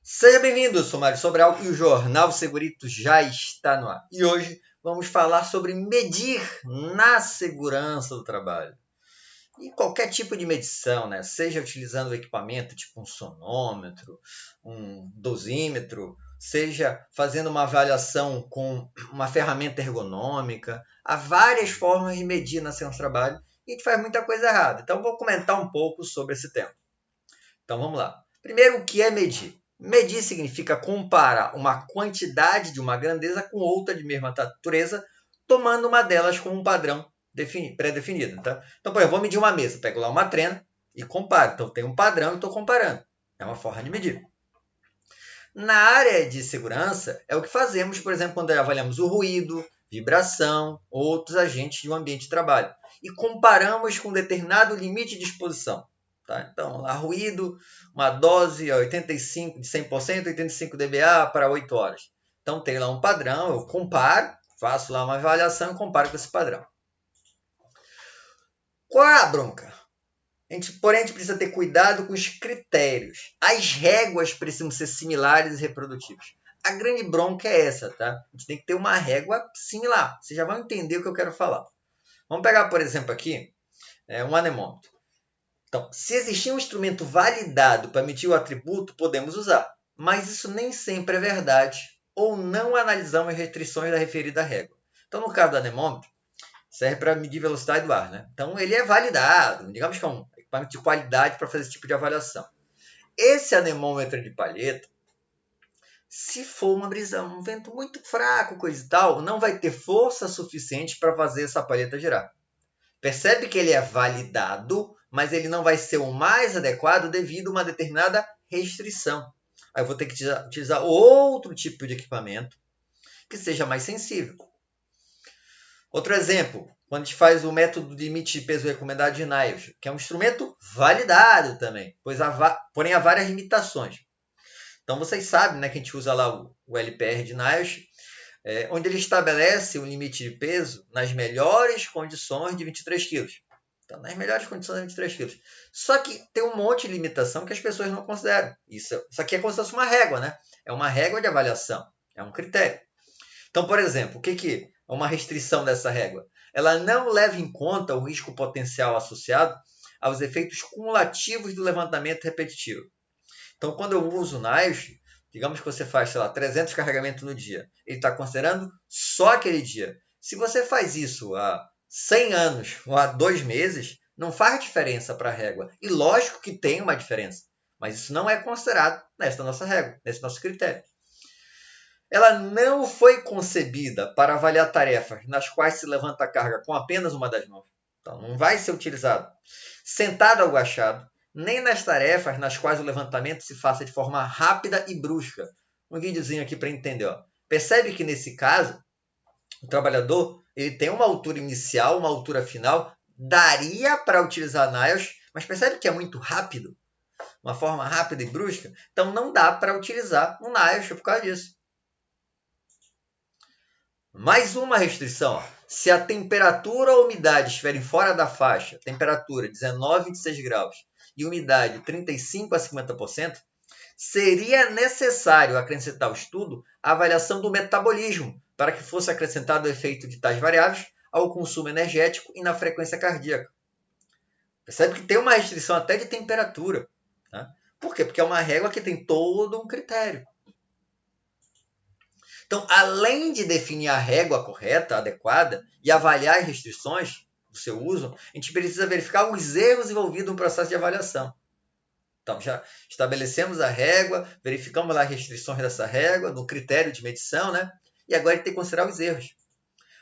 Seja bem-vindo, eu sou Mário Sobral e o Jornal Segurito já está no ar. E hoje vamos falar sobre medir na segurança do trabalho. E qualquer tipo de medição, né? Seja utilizando o equipamento tipo um sonômetro, um dosímetro, seja fazendo uma avaliação com uma ferramenta ergonômica. Há várias formas de medir na segurança do trabalho e a gente faz muita coisa errada. Então vou comentar um pouco sobre esse tema. Então vamos lá. Primeiro, o que é medir? Medir significa comparar uma quantidade de uma grandeza com outra de mesma natureza, tomando uma delas como um padrão pré-definido. Tá? Então, por exemplo, vou medir uma mesa, pego lá uma trena e comparo. Então, tem um padrão e estou comparando. É uma forma de medir. Na área de segurança, é o que fazemos, por exemplo, quando avaliamos o ruído, vibração, outros agentes de um ambiente de trabalho. E comparamos com um determinado limite de exposição. Tá? Então, lá, ruído, uma dose 85, de 100%, 85 dBA para 8 horas. Então, tem lá um padrão, eu comparo, faço lá uma avaliação e comparo com esse padrão. Qual é a bronca? Porém, a gente precisa ter cuidado com os critérios. As réguas precisam ser similares e reprodutíveis. A grande bronca é essa, tá? A gente tem que ter uma régua similar. Vocês já vão entender o que eu quero falar. Vamos pegar, por exemplo, aqui um anemômetro. Então, se existir um instrumento validado para medir o atributo, podemos usar. Mas isso nem sempre é verdade, ou não analisamos as restrições da referida régua. Então, no caso do anemômetro, serve para medir a velocidade do ar, né? Então, ele é validado, digamos que é um equipamento de qualidade para fazer esse tipo de avaliação. Esse anemômetro de palheta, se for uma brisa, um vento muito fraco, coisa e tal, não vai ter força suficiente para fazer essa palheta girar. Percebe que ele é validado, mas ele não vai ser o mais adequado devido a uma determinada restrição. Aí eu vou ter que utilizar outro tipo de equipamento que seja mais sensível. Outro exemplo, quando a gente faz o método de limite de peso recomendado de Niles, que é um instrumento validado também, porém há várias limitações. Então vocês sabem, né, que a gente usa lá o LPR de Niles, onde ele estabelece um limite de peso nas melhores condições de 23 kg. Então, nas melhores condições de 23 kg. Só que tem um monte de limitação que as pessoas não consideram. Isso aqui é como se fosse uma régua, né? É uma régua de avaliação, é um critério. Então, por exemplo, o que é uma restrição dessa régua? Ela não leva em conta o risco potencial associado aos efeitos cumulativos do levantamento repetitivo. Então, quando eu uso o NIOSH, digamos que você faz, sei lá, 300 carregamentos no dia. Ele está considerando só aquele dia. Se você faz isso há 100 anos ou há 2 meses, não faz diferença para a régua. E lógico que tem uma diferença. Mas isso não é considerado nesta nossa régua, nesse nosso critério. Ela não foi concebida para avaliar tarefas nas quais se levanta a carga com apenas uma das mãos. Então, não vai ser utilizado sentado ou agachado, nem nas tarefas nas quais o levantamento se faça de forma rápida e brusca. Um videozinho aqui para entender. Ó. Percebe que nesse caso, o trabalhador ele tem uma altura inicial, uma altura final, daria para utilizar NIOSH, mas percebe que é muito rápido, uma forma rápida e brusca, então não dá para utilizar o NIOSH por causa disso. Mais uma restrição, ó. Se a temperatura ou umidade estiverem fora da faixa, temperatura 19 a 26 graus e umidade 35 a 50%, seria necessário acrescentar ao estudo a avaliação do metabolismo para que fosse acrescentado o efeito de tais variáveis ao consumo energético e na frequência cardíaca. Percebe que tem uma restrição até de temperatura. Tá? Por quê? Porque é uma régua que tem todo um critério. Então, além de definir a régua correta, adequada, e avaliar as restrições do seu uso, a gente precisa verificar os erros envolvidos no processo de avaliação. Então, já estabelecemos a régua, verificamos lá as restrições dessa régua, no critério de medição, né? E agora a gente tem que considerar os erros.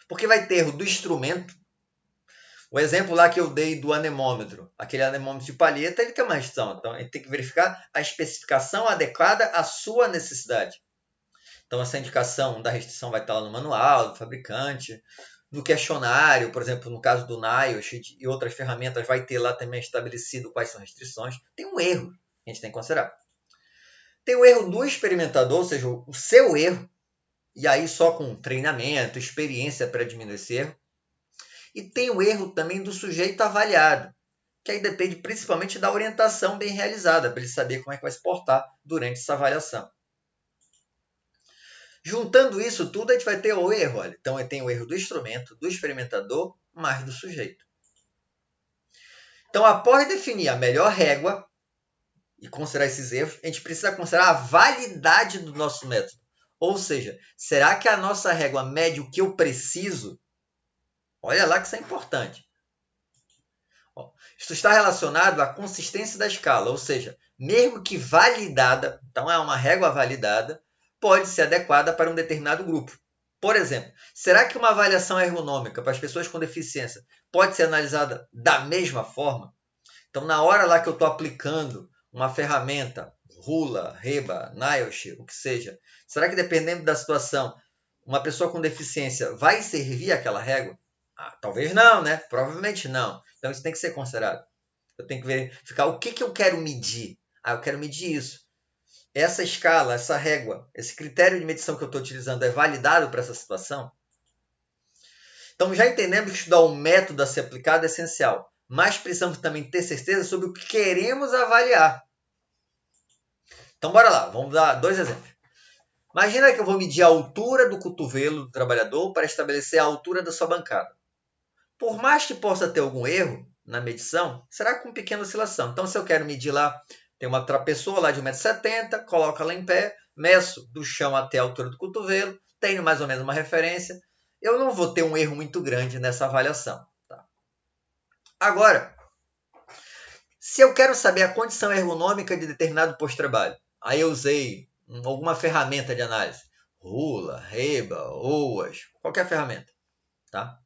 Porque vai ter erro do instrumento. O exemplo lá que eu dei do anemômetro, aquele anemômetro de palheta, ele tem uma restrição. Então, a gente tem que verificar a especificação adequada à sua necessidade. Então, essa indicação da restrição vai estar lá no manual do fabricante. No questionário, por exemplo, no caso do NIOSH e outras ferramentas, vai ter lá também estabelecido quais são as restrições. Tem um erro que a gente tem que considerar. Tem o erro do experimentador, ou seja, o seu erro, e aí só com treinamento, experiência para diminuir esse erro. E tem o erro também do sujeito avaliado, que aí depende principalmente da orientação bem realizada, para ele saber como é que vai se portar durante essa avaliação. Juntando isso tudo, a gente vai ter o erro. Olha. Então, tem o erro do instrumento, do experimentador, mais do sujeito. Então, após definir a melhor régua e considerar esses erros, a gente precisa considerar a validade do nosso método. Ou seja, será que a nossa régua mede o que eu preciso? Olha lá que isso é importante. Isso está relacionado à consistência da escala, ou seja, mesmo que validada, então é uma régua validada, pode ser adequada para um determinado grupo. Por exemplo, será que uma avaliação ergonômica para as pessoas com deficiência pode ser analisada da mesma forma? Então, na hora lá que eu estou aplicando uma ferramenta, rula, reba, NIOSH, o que seja, será que dependendo da situação, uma pessoa com deficiência vai servir aquela régua? Talvez não, né? Provavelmente não. Então, isso tem que ser considerado. Eu tenho que verificar o que eu quero medir. Eu quero medir isso. Essa escala, essa régua, esse critério de medição que eu estou utilizando é validado para essa situação? Então, já entendemos que estudar o método a ser aplicado é essencial, mas precisamos também ter certeza sobre o que queremos avaliar. Então, bora lá, vamos dar 2 exemplos. Imagina que eu vou medir a altura do cotovelo do trabalhador para estabelecer a altura da sua bancada. Por mais que possa ter algum erro na medição, será com pequena oscilação. Então, se eu quero medir lá, tem uma pessoa lá de 1,70 m, coloco ela em pé, meço do chão até a altura do cotovelo, tenho mais ou menos uma referência, eu não vou ter um erro muito grande nessa avaliação. Tá? Agora, se eu quero saber a condição ergonômica de determinado posto-trabalho, aí eu usei alguma ferramenta de análise, rula, reba, OAS, qualquer ferramenta. Tá?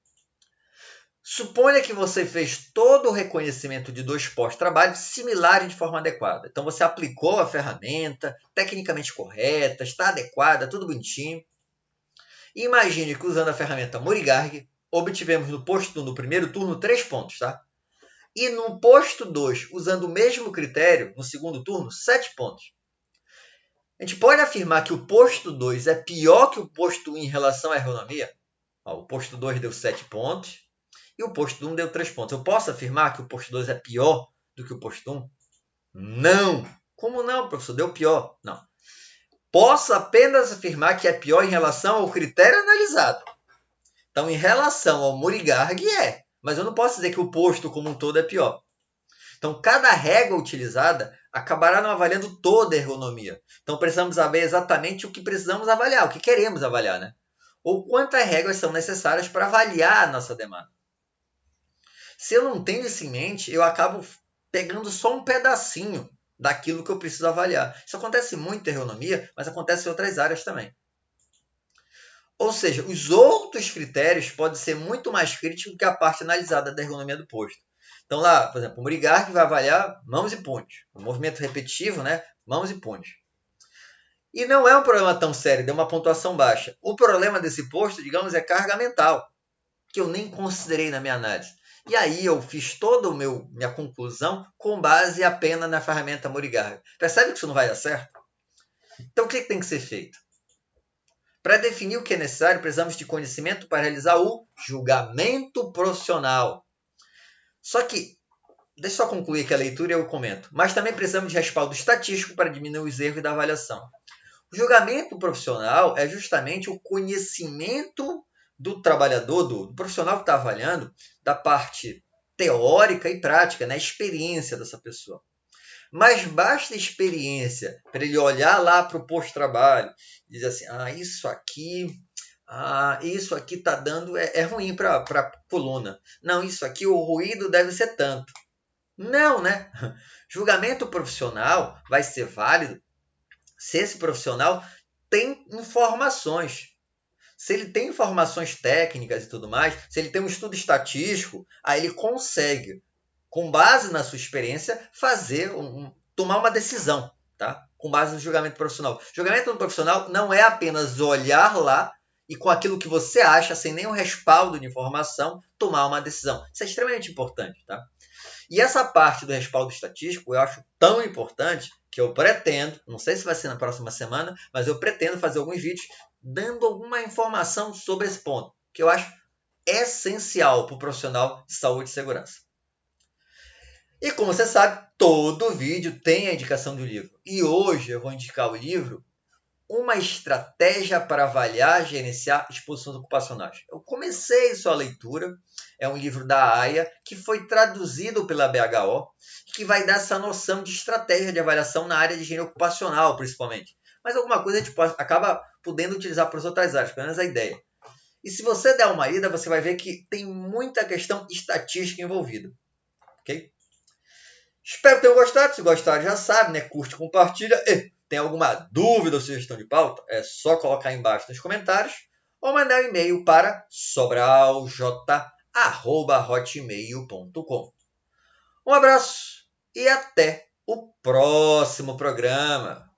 Suponha que você fez todo o reconhecimento de 2 pós-trabalho similares de forma adequada. Então, você aplicou a ferramenta, tecnicamente correta, está adequada, tudo bonitinho. E imagine que usando a ferramenta Morigarg, obtivemos no posto 1 do primeiro turno 3 pontos. Tá? E no posto 2, usando o mesmo critério, no segundo turno, 7 pontos. A gente pode afirmar que o posto 2 é pior que o posto 1 em relação à ergonomia? O posto 2 deu 7 pontos. E o posto 1 deu 3 pontos. Eu posso afirmar que o posto 2 é pior do que o posto 1? Não! Como não, professor? Deu pior. Não. Posso apenas afirmar que é pior em relação ao critério analisado. Então, em relação ao Morigarg, mas eu não posso dizer que o posto como um todo é pior. Então, cada régua utilizada acabará não avaliando toda a ergonomia. Então, precisamos saber exatamente o que precisamos avaliar, o que queremos avaliar, né? Ou quantas réguas são necessárias para avaliar a nossa demanda. Se eu não tenho isso em mente, eu acabo pegando só um pedacinho daquilo que eu preciso avaliar. Isso acontece muito em ergonomia, mas acontece em outras áreas também. Ou seja, os outros critérios podem ser muito mais críticos que a parte analisada da ergonomia do posto. Então lá, por exemplo, o Morigarg vai avaliar mãos e punhos. O movimento repetitivo, né? Mãos e punhos. E não é um problema tão sério, deu uma pontuação baixa. O problema desse posto, digamos, é carga mental, que eu nem considerei na minha análise. E aí eu fiz toda a minha conclusão com base apenas na ferramenta Morigarg. Percebe que isso não vai dar certo? Então o que tem que ser feito? Para definir o que é necessário, precisamos de conhecimento para realizar o julgamento profissional. Só que, deixa eu só concluir aqui a leitura e eu comento. Mas também precisamos de respaldo estatístico para diminuir os erros da avaliação. O julgamento profissional é justamente o conhecimento do trabalhador, do profissional que está avaliando, da parte teórica e prática, né? A experiência dessa pessoa. Mas basta experiência para ele olhar lá para o posto-trabalho e dizer assim, isso aqui está dando, é ruim para a coluna. Não, isso aqui, o ruído deve ser tanto. Não, né? Julgamento profissional vai ser válido se esse profissional tem informações. Se ele tem informações técnicas e tudo mais, se ele tem um estudo estatístico, aí ele consegue, com base na sua experiência, tomar uma decisão, tá? Com base no julgamento profissional. Julgamento profissional não é apenas olhar lá e com aquilo que você acha, sem nenhum respaldo de informação, tomar uma decisão. Isso é extremamente importante, tá? E essa parte do respaldo estatístico eu acho tão importante que eu pretendo, não sei se vai ser na próxima semana, mas eu pretendo fazer alguns vídeos dando alguma informação sobre esse ponto, que eu acho essencial para o profissional de saúde e segurança. E como você sabe, todo vídeo tem a indicação do livro. E hoje eu vou indicar o livro Uma Estratégia para Avaliar e Gerenciar Exposições Ocupacionais. Eu comecei sua leitura, é um livro da AIA, que foi traduzido pela BHO, que vai dar essa noção de estratégia de avaliação na área de higiene ocupacional, principalmente. Mas alguma coisa a gente acaba podendo utilizar para as outras áreas, pelo menos a ideia. E se você der uma lida, você vai ver que tem muita questão estatística envolvida. Ok? Espero que tenham gostado. Se gostaram, já sabe, né? Curte, compartilha. E tem alguma dúvida ou sugestão de pauta? É só colocar aí embaixo nos comentários ou mandar um e-mail para sobralj@hotmail.com. Um abraço e até o próximo programa.